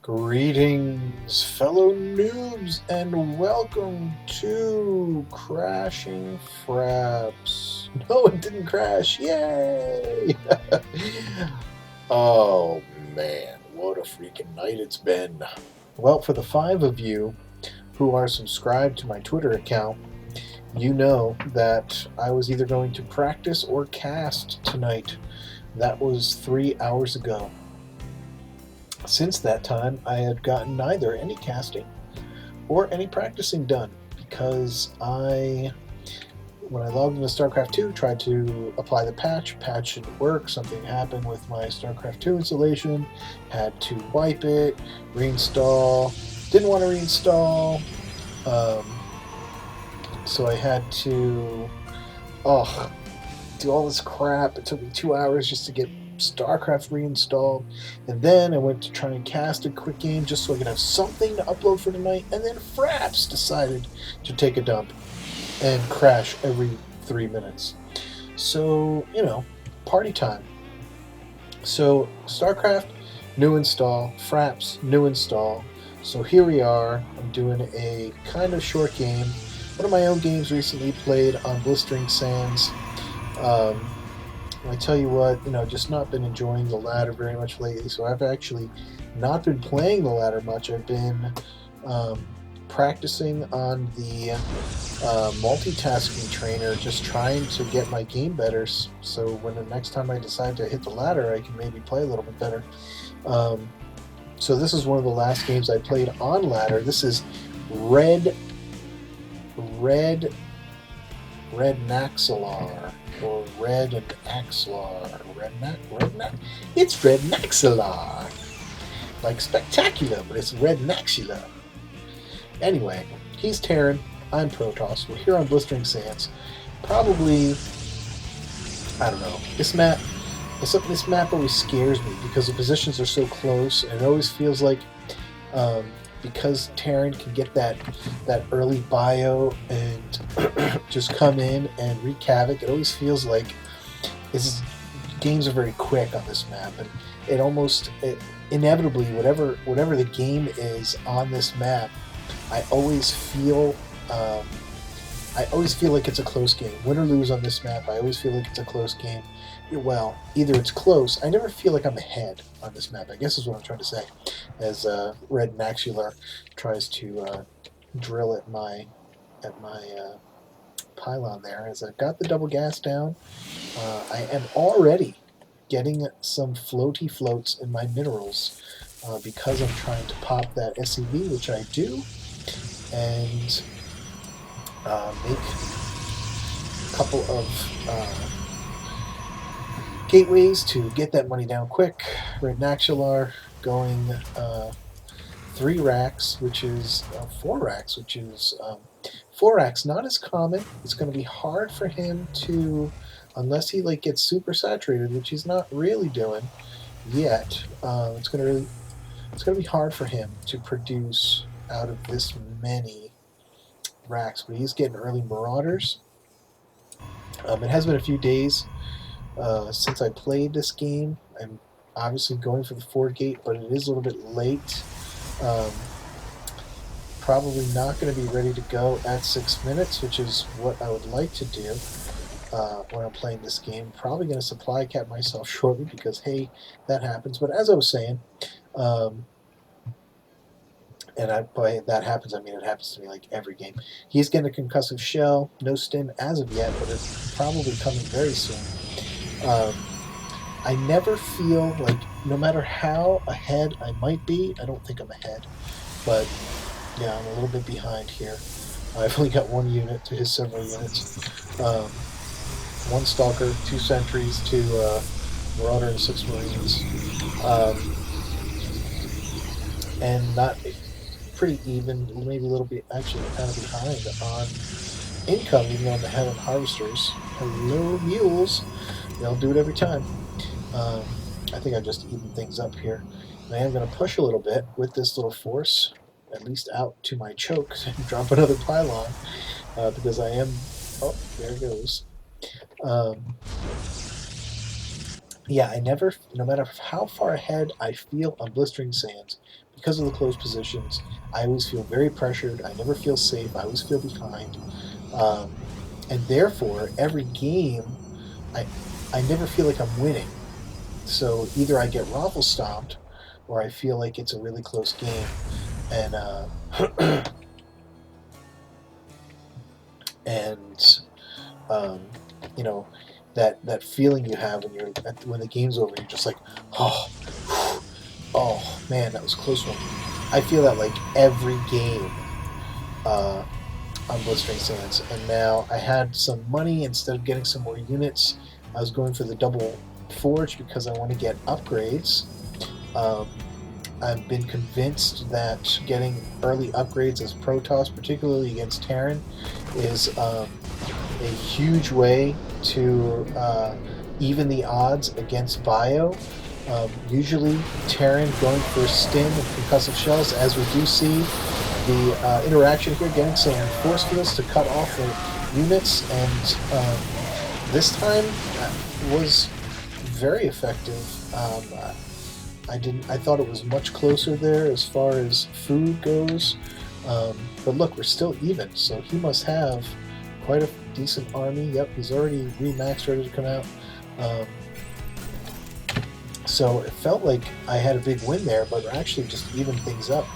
Greetings, fellow noobs, and welcome to Crashing Fraps. No, it didn't crash. Yay! Oh, man, what a freaking night it's been. Well, for the 5 of you who are subscribed to my Twitter account, you know that I was either going to practice or cast tonight. That was 3 hours ago. Since that time, I had gotten neither any casting or any practicing done because when I logged into StarCraft 2, tried to apply the patch didn't work, something happened with my StarCraft 2 installation, had to wipe it, reinstall, didn't want to reinstall, so I had to do all this crap. It took me 2 hours just to get StarCraft reinstalled, and then I went to try and cast a quick game just so I could have something to upload for tonight, and then Fraps decided to take a dump and crash every 3 minutes. So, party time. So, StarCraft, new install, Fraps, new install. So here we are. I'm doing a kind of short game. One of my own games recently played on Blistering Sands. I tell you what, just not been enjoying the ladder very much lately, so I've actually not been playing the ladder much. I've been practicing on the multitasking trainer, just trying to get my game better, so when the next time I decide to hit the ladder, I can maybe play a little bit better. So this is one of the last games I played on ladder. This is Red Naxalar. Or Red and Axlar. It's Red Naxalar. Like spectacular, but it's Red Naxalar. Anyway, he's Terran, I'm Protoss. We're here on Blistering Sands. Probably, I don't know, this map always scares me because the positions are so close, and it always feels like, because Terran can get that early bio and just come in and wreak havoc, it always feels like games are very quick on this map, and it inevitably, whatever the game is on this map, I always feel like it's a close game. Win or lose on this map, I always feel like it's a close game. Well, either it's close. I never feel like I'm ahead on this map, I guess is what I'm trying to say, as Red Naxular tries to drill at my pylon there. As I've got the double gas down, I am already getting some floaty floats in my minerals because I'm trying to pop that SCV, which I do, and make a couple of gateways to get that money down quick. Red Naxular going 3 racks, which is 4 racks, which is 4 racks. Not as common. It's going to be hard for him to, unless he gets super saturated, which he's not really doing yet. It's going to be hard for him to produce out of this many racks. But he's getting early Marauders. It has been a few days since I played this game. I'm obviously going for the 4 gate, but it is a little bit late. Probably not going to be ready to go at 6 minutes, which is what I would like to do when I'm playing this game. Probably going to supply cap myself shortly because, hey, that happens. But as I was saying, by that happens, I mean it happens to me like every game. He's getting a concussive shell, no stim as of yet, but it's probably coming very soon. I never feel like, no matter how ahead I might be, I don't think I'm ahead, but yeah, I'm a little bit behind here. I've only got 1 unit to his several units. 1 Stalker, 2 Sentries, 2 Marauder, and 6 Marines. And not pretty even, maybe a little bit, actually kind of behind on income, even though I'm ahead on Harvesters. Hello, mules. They'll do it every time. I think I just even things up here. And I am going to push a little bit with this little force, at least out to my chokes, and drop another pylon, because I am... Oh, there it goes. yeah, I never, no matter how far ahead I feel on blistering sands, because of the close positions, I always feel very pressured. I never feel safe. I always feel behind, um, and therefore every game, I I never feel like I'm winning. So either I get raffle stomped, or I feel like it's a really close game, and and um, you know, that feeling you have when when the game's over, you're just like, oh, oh man, that was a close one. I feel that like every game uh, on Blistering Sands, and now I had some money instead of getting some more units. I was going for the double forge because I want to get upgrades. Um, I've been convinced that getting early upgrades as Protoss, particularly against Terran, is a huge way to even the odds against Bio. Usually, Terran going for stim and concussive shells, as we do see the interaction here, getting some force fields to cut off the units, and this time was very effective. I thought it was much closer there as far as food goes, but look, we're still even. So he must have quite a decent army. Yep, he's already remaxed, ready to come out. Um, so it felt like I had a big win there, but we're actually just even things up.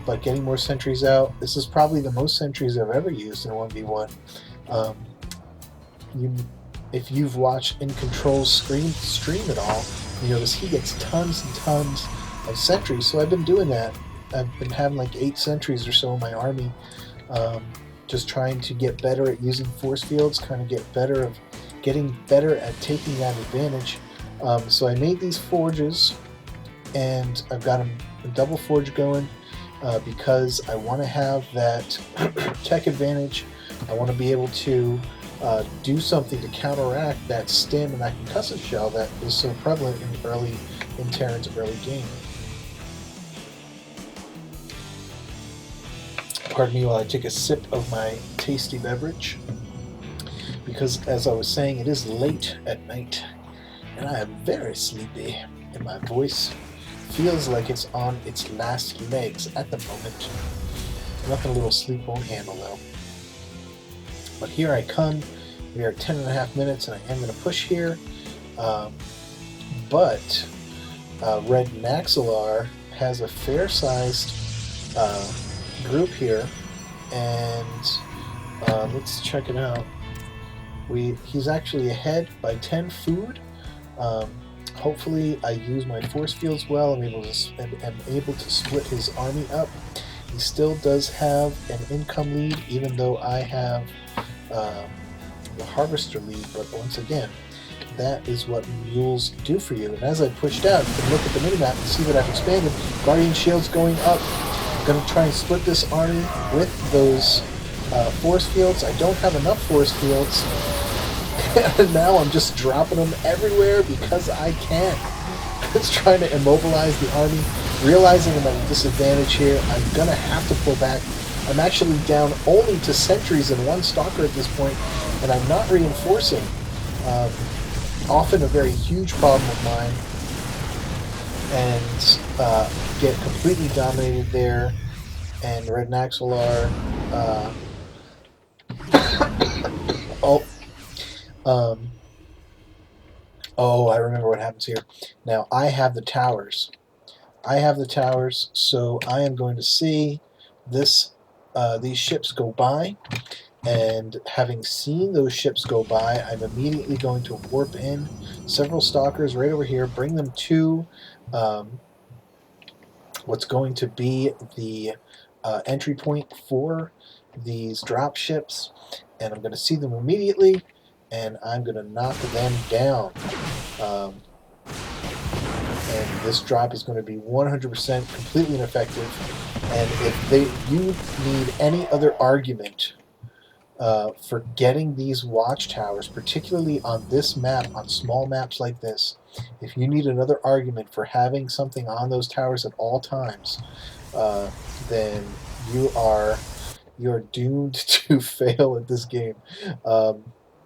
But getting more sentries out. This is probably the most sentries I've ever used in a 1v1. Um, if you've watched In Control's stream at all, you notice he gets tons and tons of sentries. So I've been doing that. I've been having like 8 sentries or so in my army, just trying to get better at using force fields, kind of getting better at taking that advantage. So I made these forges, and I've got a double forge going because I want to have that tech advantage. I want to be able to do something to counteract that stim and that concussive shell that is so prevalent in Terran's early game. Pardon me while I take a sip of my tasty beverage, because as I was saying, it is late at night and I am very sleepy, and my voice feels like it's on its last legs at the moment. Nothing a little sleep won't handle though. But here I come. We are at 10.5 minutes, and I am going to push here. But Red Naxalar has a fair-sized group here, and let's check it out. He's actually ahead by 10 food. Hopefully I use my force fields well. I'm able to split his army up. He still does have an income lead, even though I have the harvester lead. But once again, that is what mules do for you. And as I pushed out, you can look at the minimap and see that I've expanded. Guardian Shield's going up. I'm going to try and split this army with those force fields. I don't have enough force fields. And now I'm just dropping them everywhere because I can. It's trying to immobilize the army. Realizing I'm at a disadvantage here, I'm going to have to pull back. I'm actually down only to sentries and 1 stalker at this point, and I'm not reinforcing. Often a very huge problem of mine, and get completely dominated there. And Red Naxalar, oh, I remember what happens here. Now, I have the towers. So I am going to see these ships go by, and having seen those ships go by, I'm immediately going to warp in several stalkers right over here, bring them to what's going to be the entry point for these drop ships, and I'm going to see them immediately, and I'm going to knock them down. And this drop is going to be 100% completely ineffective. And if you need any other argument for getting these watchtowers, particularly on this map, on small maps like this, if you need another argument for having something on those towers at all times, then you're doomed to fail at this game.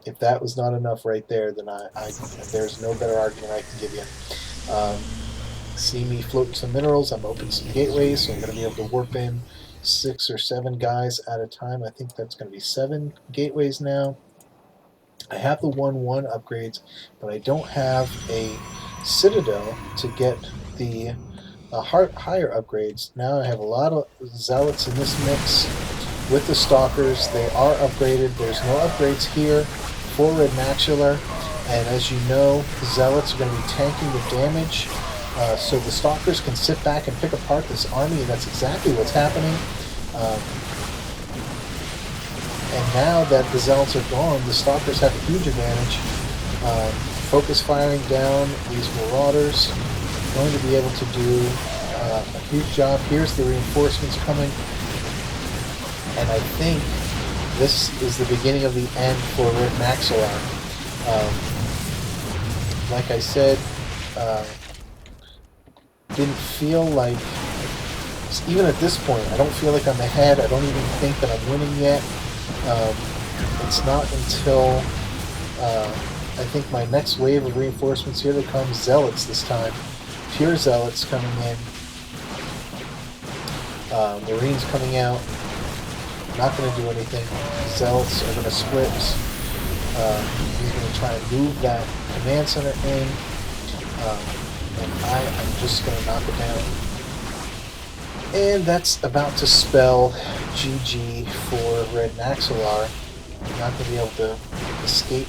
if that was not enough right there, then there's no better argument I can give you. See me floating some minerals. I'm opening some gateways, so I'm going to be able to warp in 6 or 7 guys at a time. I think that's going to be 7 gateways now. I have the 1-1 upgrades, but I don't have a citadel to get the higher upgrades. Now I have a lot of zealots in this mix with the stalkers. They are upgraded. There's no upgrades here for Red Maxillar, and as you know, the zealots are going to be tanking the damage, so the stalkers can sit back and pick apart this army, and that's exactly what's happening. And now that the zealots are gone, the stalkers have a huge advantage. Focus firing down these marauders, going to be able to do a huge job. Here's the reinforcements coming, and I think this is the beginning of the end for Red Maxillar. Like I said, didn't feel like, even at this point, I don't feel like I'm ahead. I don't even think that I'm winning yet. It's not until I think my next wave of reinforcements, here they come, zealots this time. Pure zealots coming in. Marines coming out. Not going to do anything. Zealots are going to split. He's going to try and move that command center in. And I am just going to knock it down. And that's about to spell GG for Red Maxillar. I'm not going to be able to escape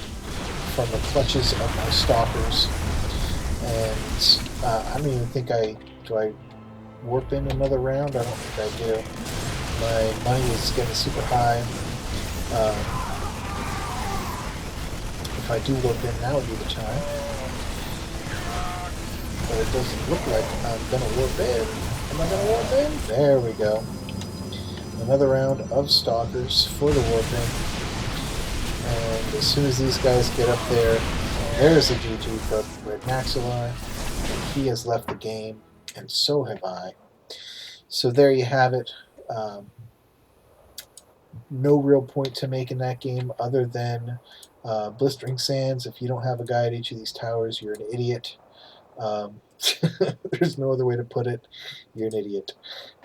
from the clutches of my stalkers. And I don't even think do I warp in another round? I don't think I do. My money is getting super high. If I do warp in, now would be the time. But it doesn't look like I'm going to warp in. Am I going to warp in? There we go. Another round of stalkers for the warp in. And as soon as these guys get up there, there's a GG for Red Maxillar. And he has left the game, and so have I. So there you have it. No real point to make in that game other than blistering sands. If you don't have a guy at each of these towers, you're an idiot. There's no other way to put it. You're an idiot.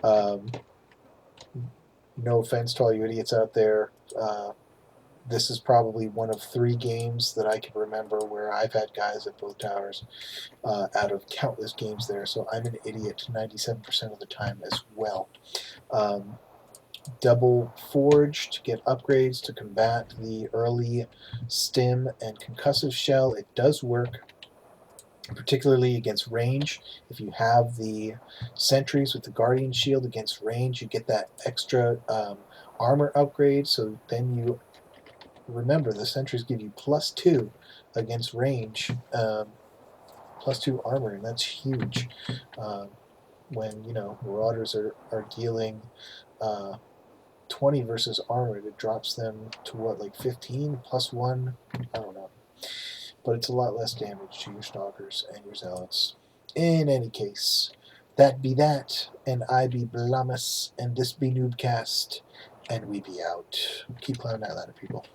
No offense to all you idiots out there. This is probably one of 3 games that I can remember where I've had guys at both towers out of countless games there. So I'm an idiot 97% of the time as well. Double forge to get upgrades to combat the early stim and concussive shell. It does work, particularly against range. If you have the sentries with the guardian shield against range, you get that extra armor upgrade. So then you remember the sentries give you +2 against range, +2 armor, and that's huge. When marauders are dealing 20 versus armor, it drops them to what, like 15 +1? I don't know. But it's a lot less damage to your stalkers and your zealots. In any case, that be that, and I be Blamus, and this be NuubCast, and we be out. Keep climbing that ladder, people.